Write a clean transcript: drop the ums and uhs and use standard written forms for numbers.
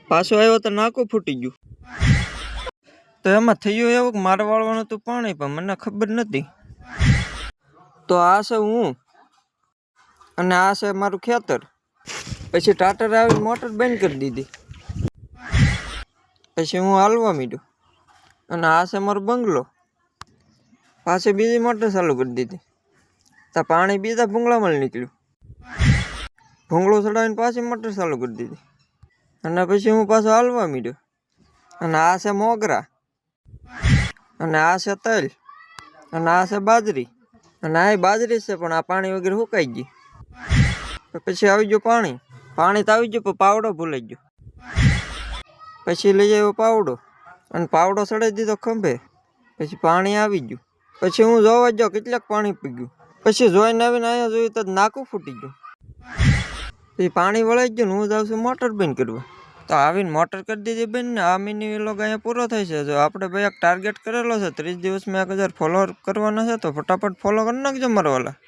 પાછો આવ્યો તો નાકું ફૂટી ગયું. તો એમાં થયું એવું કે મારે વાળવાનું હતું પાણી, પણ મને ખબર નથી. તો આ છે હું અને આ છે મારું ખેતર. પછી ટાટર આવીને મોટર બંધ કરી દીધી. પછી હું હાલવા માંડ્યો અને આ છે મારો બંગલો. પાછી બીજી મોટર ચાલુ કરી દીધી તો પાણી બીજા ભૂંગળામાં નીકળ્યું. ભૂંગળો ચડાવીને પાછી મોટર ચાલુ કરી દીધી અને પછી હું પાછો હાલવા માંડ્યો. અને આ છે મોગરા અને આ છે તલ અને આ છે બાજરી. અને આ બાજરી છે, પણ આ પાણી વગેરે સુકાઈ ગઈ. પછી આવી ગયું પાણી તો આવી ગયું, પણ પાવડો ભૂલાઈ ગયો. પછી લઈ આવ્યો પાવડો અને પાવડો ચડાવી દીધો ખંભે. પછી પાણી આવી ગયું. પછી હું જોવા ગયો કેટલાક પાણી પી ગયું. પછી જોઈને આવીને અહીંયા જોયું તો નાકું ફૂટી ગયું. પછી પાણી વળાઈ ગયું ને હું જાઉં છું મોટર બંધ કરવા. તો આવીને મોટર કરી દીધી બંધ ને આ મિની વ્લોગ અહીંયા પૂરો થાય છે. જો આપણે ભાઈ એક ટાર્ગેટ કરેલો છે 30 દિવસમાં 1000 ફોલોઅર કરવાના છે, તો ફટાફટ ફોલો કરી નાખજો મારા વાલા.